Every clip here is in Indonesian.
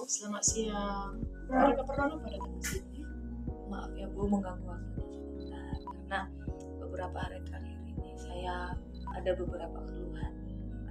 Selamat siang. Ada keperluan apa datang ke sini? Maaf ya Bu, mengganggu waktunya sebentar. Karena beberapa hari terakhir ini saya ada beberapa keluhan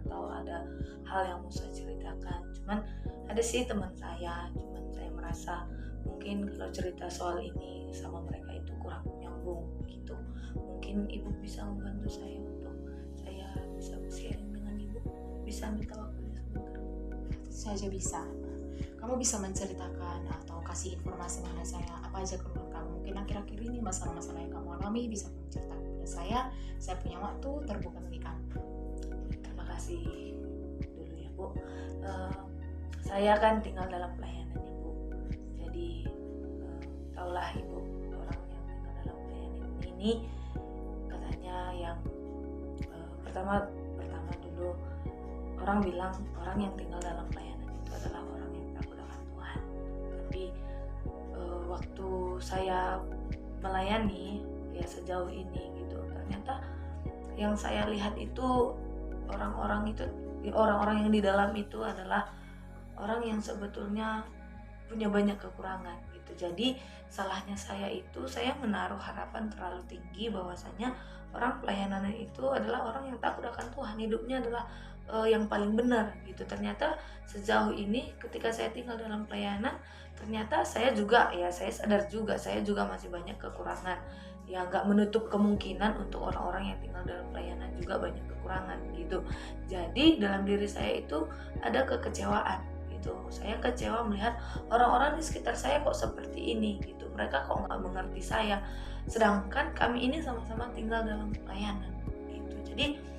atau ada hal yang mau saya ceritakan. Cuman ada sih teman saya, cuman saya merasa mungkin kalau cerita soal ini sama mereka itu kurang nyambung gitu. Mungkin Ibu bisa membantu saya untuk saya bisa sharing dengan Ibu. Bisa minta waktunya sebentar. Saja bisa. Kamu bisa menceritakan atau kasih informasi mengenai saya apa aja keluhan kamu. Mungkin akhir-akhir ini masalah-masalah yang kamu alami bisa kamu ceritakan kepada saya. Saya punya waktu terbuka bagi kamu. Terima kasih dulu ya Bu. Eh, saya kan tinggal dalam pelayanan Ibu. Jadi taulah Ibu, orang yang tinggal dalam pelayanan ini katanya yang pertama dulu orang bilang orang yang tinggal dalam pelayanan itu adalah orang yang takut akan Tuhan. Tapi waktu saya melayani ya sejauh ini gitu, ternyata yang saya lihat itu orang-orang yang di dalam itu adalah orang yang sebetulnya punya banyak kekurangan gitu. Jadi salahnya saya menaruh harapan terlalu tinggi bahwasanya orang pelayanan itu adalah orang yang takut akan Tuhan, hidupnya adalah yang paling benar gitu. Ternyata sejauh ini ketika saya tinggal dalam pelayanan, ternyata saya sadar juga saya juga masih banyak kekurangan. Ya nggak menutup kemungkinan untuk orang-orang yang tinggal dalam pelayanan juga banyak kekurangan gitu. Jadi dalam diri saya itu ada kekecewaan gitu. Saya kecewa melihat orang-orang di sekitar saya kok seperti ini gitu. Mereka kok nggak mengerti saya. Sedangkan kami ini sama-sama tinggal dalam pelayanan gitu. Jadi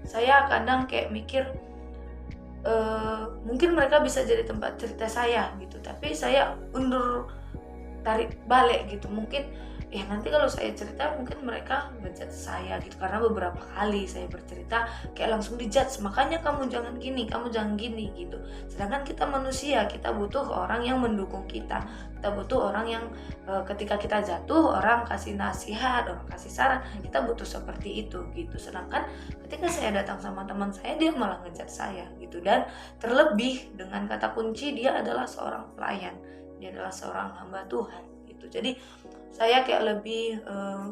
saya kadang kayak mikir mungkin mereka bisa jadi tempat cerita saya gitu. Tapi saya undur tarik balik gitu. Mungkin ya nanti kalau saya cerita mungkin mereka ngejudge saya gitu, karena beberapa kali saya bercerita kayak langsung dijudge, makanya kamu jangan gini gitu. Sedangkan kita manusia, kita butuh orang yang mendukung kita butuh orang yang ketika kita jatuh orang kasih nasihat, orang kasih saran, kita butuh seperti itu gitu. Sedangkan ketika saya datang sama teman saya, dia malah ngejudge saya gitu. Dan terlebih dengan kata kunci, dia adalah seorang pelayan, dia adalah seorang hamba Tuhan gitu. Jadi saya kayak lebih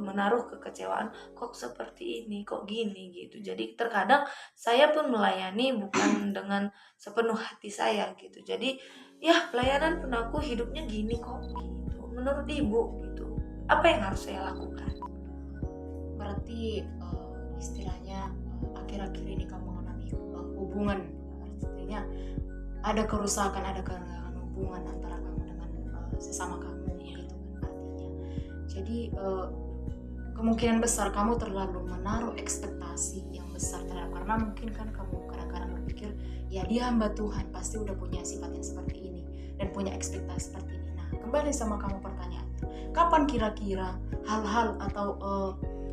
menaruh kekecewaan, kok seperti ini, kok gini gitu. Jadi terkadang saya pun melayani bukan dengan sepenuh hati saya gitu. Jadi ya pelayanan pun aku hidupnya gini kok gitu. Menurut Ibu gitu, apa yang harus saya lakukan? Berarti istilahnya akhir-akhir ini kamu mengalami hubungan, artinya ada kerusakan, ada kegagalan hubungan antara kamu dengan sesama kamu gitu kan artinya. Jadi kemungkinan besar kamu terlalu menaruh ekspektasi yang besar terhadap, karena mungkin kan kamu kadang-kadang berpikir ya dia hamba Tuhan pasti udah punya sifat yang seperti ini dan punya ekspektasi seperti ini. Nah, kembali sama kamu pertanyaan, kapan kira-kira hal-hal atau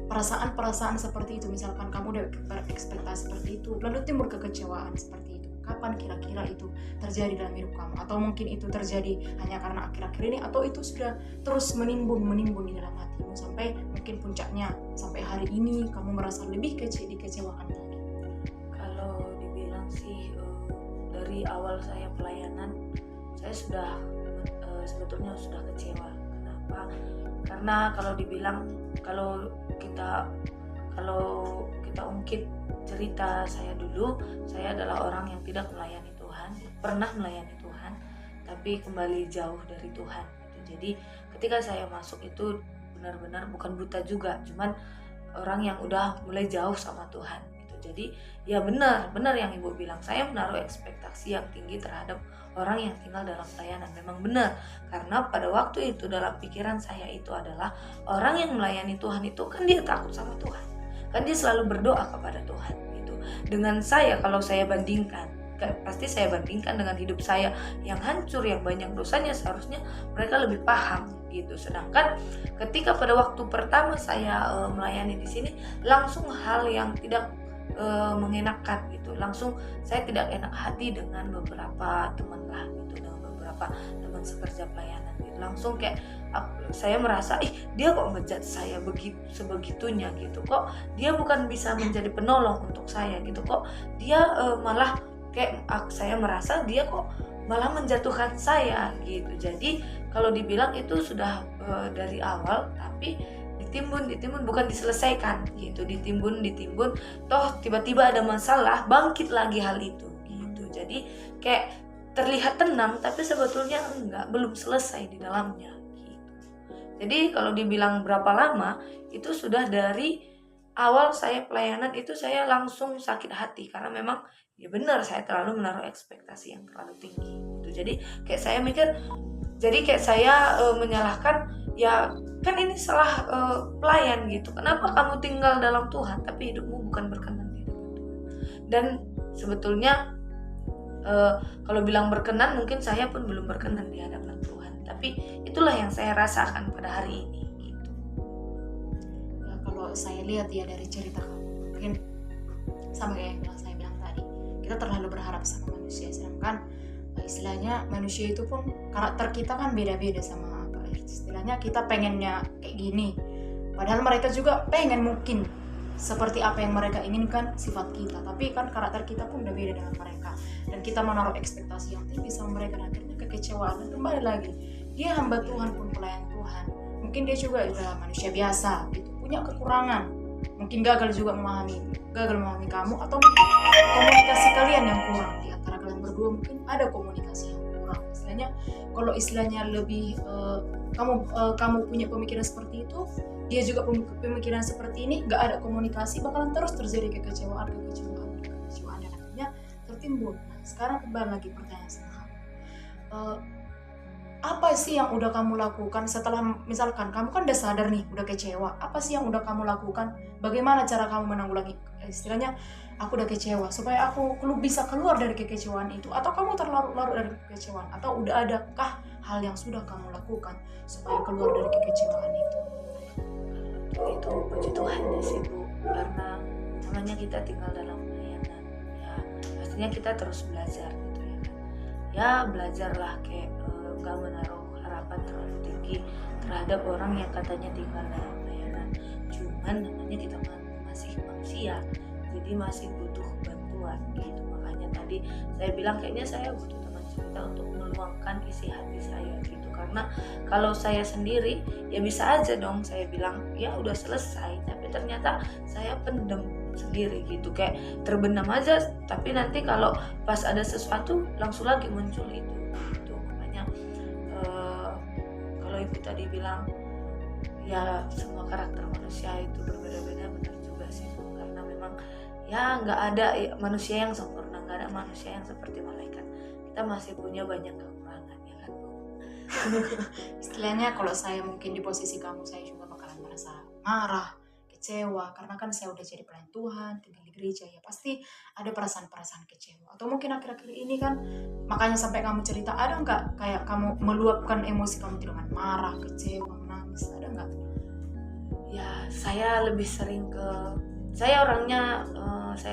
perasaan-perasaan seperti itu, misalkan kamu udah berekspektasi seperti itu lalu timbul kekecewaan seperti itu, kapan kira-kira itu terjadi dalam hidup kamu? Atau mungkin itu terjadi hanya karena akhir-akhir ini, atau itu sudah terus menimbun di dalam hatimu sampai mungkin puncaknya sampai hari ini kamu merasa lebih dikecewakan lagi? Kalau dibilang sih dari awal saya pelayanan, saya sudah sebetulnya sudah kecewa. Kenapa? Karena kalau dibilang kalau kita ungkit cerita saya dulu, saya adalah orang yang tidak melayani Tuhan, pernah melayani Tuhan, tapi kembali jauh dari Tuhan gitu. Jadi ketika saya masuk itu benar-benar bukan buta juga, cuman orang yang udah mulai jauh sama Tuhan gitu. Jadi ya benar yang Ibu bilang, saya menaruh ekspektasi yang tinggi terhadap orang yang tinggal dalam pelayanan. Memang benar, karena pada waktu itu dalam pikiran saya itu adalah orang yang melayani Tuhan itu kan dia takut sama Tuhan, kan dia selalu berdoa kepada Tuhan gitu. Dengan saya, kalau saya bandingkan, pasti saya bandingkan dengan hidup saya yang hancur, yang banyak dosanya, seharusnya mereka lebih paham gitu. Sedangkan ketika pada waktu pertama saya melayani di sini, langsung hal yang tidak mengenakan gitu, langsung saya tidak enak hati dengan beberapa teman lah gitu, dengan beberapa teman sekerja pelayanan gitu. Langsung kayak saya merasa dia kok ngejudge saya sebegitunya gitu, kok dia bukan bisa menjadi penolong untuk saya gitu, kok dia malah kayak saya merasa dia kok malah menjatuhkan saya gitu. Jadi kalau dibilang itu sudah dari awal, tapi ditimbun bukan diselesaikan gitu, ditimbun toh tiba-tiba ada masalah, bangkit lagi hal itu gitu. Jadi kayak terlihat tenang tapi sebetulnya enggak, belum selesai di dalamnya gitu. Jadi kalau dibilang berapa lama, itu sudah dari awal saya pelayanan itu saya langsung sakit hati karena memang ya benar saya terlalu menaruh ekspektasi yang terlalu tinggi gitu. Jadi kayak saya mikir, menyalahkan, ya kan ini salah pelayan gitu. Kenapa kamu tinggal dalam Tuhan tapi hidupmu bukan berkenan di hadapan Tuhan? Dan sebetulnya kalau bilang berkenan, mungkin saya pun belum berkenan di hadapan Tuhan. Tapi itulah yang saya rasakan pada hari ini gitu. Ya, kalau saya lihat ya dari cerita kamu, mungkin sama kayak yang saya bilang tadi, kita terlalu berharap sama manusia, sedangkan istilahnya manusia itu pun karakter kita kan beda-beda sama istilahnya kita pengennya kayak gini, padahal mereka juga pengen mungkin seperti apa yang mereka inginkan sifat kita, tapi kan karakter kita pun udah beda dengan mereka, dan kita menaruh ekspektasi yang tinggi sama mereka, dan akhirnya kekecewaan. Dan kembali lagi, dia hamba Tuhan pun pelayan Tuhan, mungkin dia juga udah manusia biasa gitu, punya kekurangan, mungkin gagal memahami kamu, atau mungkin komunikasi kalian yang kurang di antara kalian berdua, mungkin ada komunikasi yang kurang. Istilahnya kalau istilahnya lebih kamu punya pemikiran seperti itu, dia juga pemikiran seperti ini, nggak ada komunikasi, bakalan terus terjadi kekecewaan dan akhirnya tertimbun. Nah, sekarang kembali lagi pertanyaan sama kamu, apa sih yang udah kamu lakukan setelah misalkan kamu kan udah sadar nih udah kecewa, apa sih yang udah kamu lakukan, bagaimana cara kamu menanggulangi istilahnya aku udah kecewa supaya aku bisa keluar dari kekecewaan itu, atau kamu terlarut-larut dari kekecewaan, atau udah adakah hal yang sudah kamu lakukan supaya keluar dari kekecewaan itu? Itu puji Tuhan ya sih Bu, karena namanya kita tinggal dalam pelayanan ya, pastinya kita terus belajar gitu ya kan. Ya belajarlah kayak gak menaruh harapan terlalu tinggi terhadap orang yang katanya tinggal dalam pelayanan. Cuman namanya kita masih manusia, jadi masih butuh bantuan gitu. Makanya tadi saya bilang kayaknya saya butuh teman cerita untuk meluangkan isi hati saya gitu. Karena kalau saya sendiri ya bisa aja dong saya bilang ya udah selesai, tapi ternyata saya pendem sendiri gitu, kayak terbenam aja, tapi nanti kalau pas ada sesuatu langsung lagi muncul itu gitu. Makanya kalau ibu tadi bilang ya semua karakter manusia itu berbeda-beda, benar juga sih Bu. Karena memang ya nggak ada manusia yang sempurna, nggak ada manusia yang seperti malaikat, kita masih punya banyak kekurangan ya kan Bu. Istilahnya kalau saya mungkin di posisi kamu, saya juga bakalan merasa marah, kecewa, karena kan saya udah jadi pelayan Tuhan, tinggal di gereja, ya pasti ada perasaan-perasaan kecewa. Atau mungkin akhir-akhir ini kan, makanya sampai kamu cerita, ada nggak kayak kamu meluapkan emosi kamu dengan marah, kecewa, menangis, ada nggak? Ya saya lebih sering saya orangnya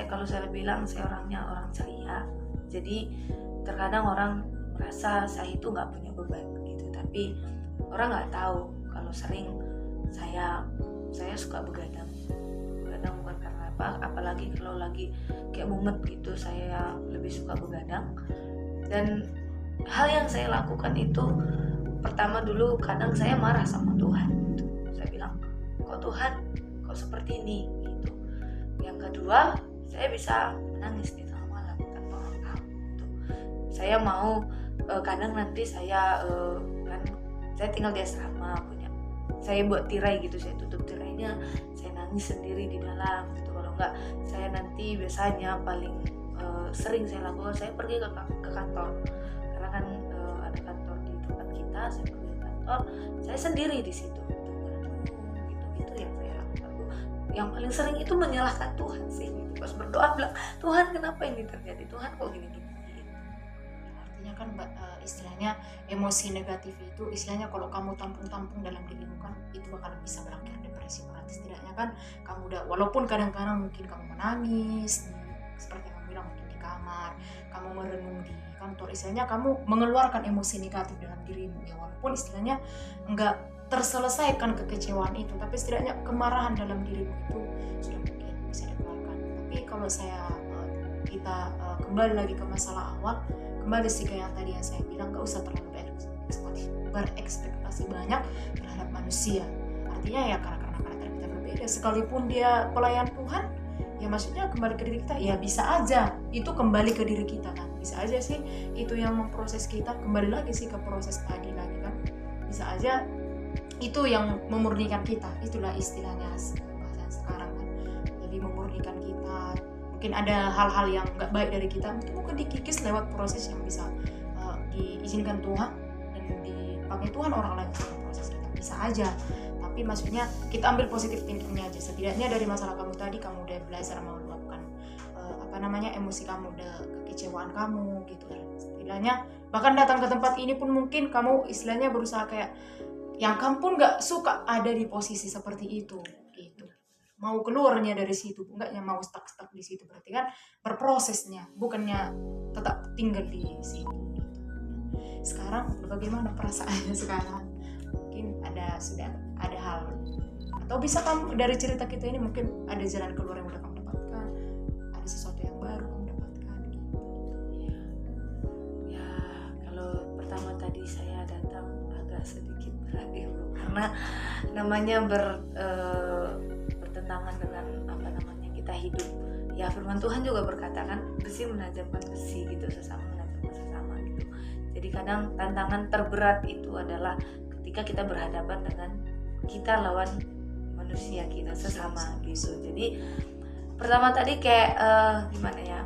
kalau saya bilang saya orangnya orang ceria, jadi terkadang orang merasa saya itu nggak punya beban gitu, tapi orang nggak tahu kalau sering saya suka begadang bukan karena apa, apalagi kalau lagi kayak mumet gitu saya lebih suka begadang. Dan hal yang saya lakukan itu, pertama dulu kadang saya marah sama Tuhan gitu. Saya bilang, kok Tuhan kok seperti ini gitu. Yang kedua, saya bisa menangis di tengah malam tanpa orang tahu gitu. Saya mau kadang nanti saya kan saya tinggal di asrama, saya buat tirai gitu, saya tutup tirainya, saya nangis sendiri di dalam gitu. Kalau enggak, saya nanti biasanya paling sering saya lakukan, saya pergi ke kantor, karena kan ada kantor di tempat kita, saya pergi ke kantor, saya sendiri di situ gitu yang saya lakukan. Yang paling sering itu menyalahkan Tuhan sih gitu. Pas berdoa bilang, Tuhan kenapa ini terjadi, Tuhan kok gini gitu. Artinya kan istilahnya emosi negatif itu, istilahnya kalau kamu tampung dalam dirimu kan itu bakal bisa berakhir depresi berat. Setidaknya kan kamu udah, walaupun kadang-kadang mungkin kamu menangis seperti yang kamu bilang, mungkin di kamar, kamu merenung di kantor, istilahnya kamu mengeluarkan emosi negatif dalam dirimu ya, walaupun istilahnya enggak terselesaikan kekecewaan itu, tapi setidaknya kemarahan dalam dirimu itu sudah mungkin bisa dikeluarkan. Tapi kalau kita kembali lagi ke masalah awal, kembali sih kayak tadi yang saya bilang, gak usah terlalu berekspektasi banyak terhadap manusia. Artinya ya karena karakter kita berbeda, sekalipun dia pelayan Tuhan, ya maksudnya kembali ke diri kita, ya bisa aja itu kembali ke diri kita kan, bisa aja sih itu yang memproses kita, kembali lagi sih ke proses tadi lagi kan, bisa aja itu yang memurnikan kita, itulah istilahnya bahasa sekarang kan, jadi memurnikan kita. Mungkin ada hal-hal yang nggak baik dari kita, itu mungkin dikikis lewat proses yang bisa diizinkan Tuhan dan dipakai Tuhan orang lain untuk proses kita, bisa aja. Tapi maksudnya kita ambil positif thinkingnya aja, setidaknya dari masalah kamu tadi kamu udah belajar meluapkan emosi kamu, udah kekecewaan kamu gitu kan, setidaknya bahkan datang ke tempat ini pun mungkin kamu istilahnya berusaha kayak yang kamu pun nggak suka ada di posisi seperti itu gitu, mau keluarnya dari situ, enggaknya mau stuck di situ, berarti kan berprosesnya, bukannya tetap tinggal di situ gitu. Sekarang bagaimana perasaannya sekarang? Mungkin sudah ada hal, atau bisa kamu dari cerita kita ini mungkin ada jalan keluar yang udah kamu dapatkan, ada sesuatu yang baru kamu dapatkan gitu. Ya kalau pertama tadi saya datang agak sedikit berat ya Bu, karena namanya bertentangan dengan kita hidup. Ya firman Tuhan juga berkata kan, besi menajamkan besi gitu, sesama menajamkan sesama gitu. Jadi kadang tantangan terberat itu adalah ketika kita berhadapan dengan kita lawan manusia kita sesama gitu. Jadi pertama tadi kayak gimana ya,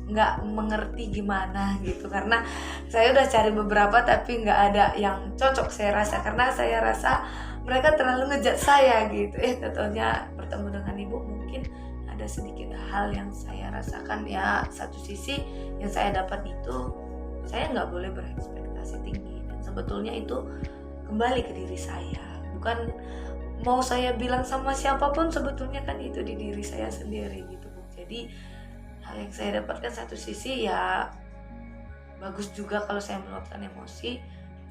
nggak mengerti gimana gitu, karena saya udah cari beberapa tapi nggak ada yang cocok saya rasa, karena saya rasa mereka terlalu ngejat saya gitu. Tentunya bertemu dengan ibu mungkin ada sedikit hal yang saya rasakan. Ya satu sisi yang saya dapat itu, saya nggak boleh berekspektasi tinggi, dan sebetulnya itu kembali ke diri saya, bukan mau saya bilang sama siapapun, sebetulnya kan itu di diri saya sendiri gitu. Jadi hal yang saya dapatkan satu sisi ya bagus juga kalau saya meluapkan emosi,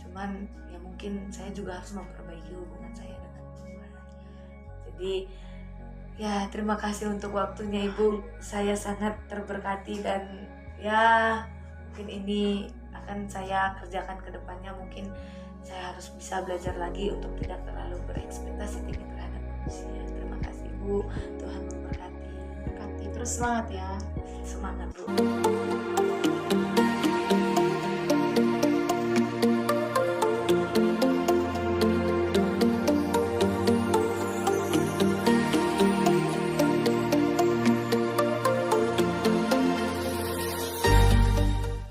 cuman ya mungkin saya juga harus memperbaiki hubungan saya dengan Tuhan. Jadi ya terima kasih untuk waktunya Ibu, saya sangat terberkati, dan ya mungkin ini akan saya kerjakan ke depannya. Mungkin saya harus bisa belajar lagi untuk tidak terlalu berekspektasi tinggi terhadap manusia. Terima kasih Bu, Tuhan memberkati. Terus semangat ya. Semangat Bu.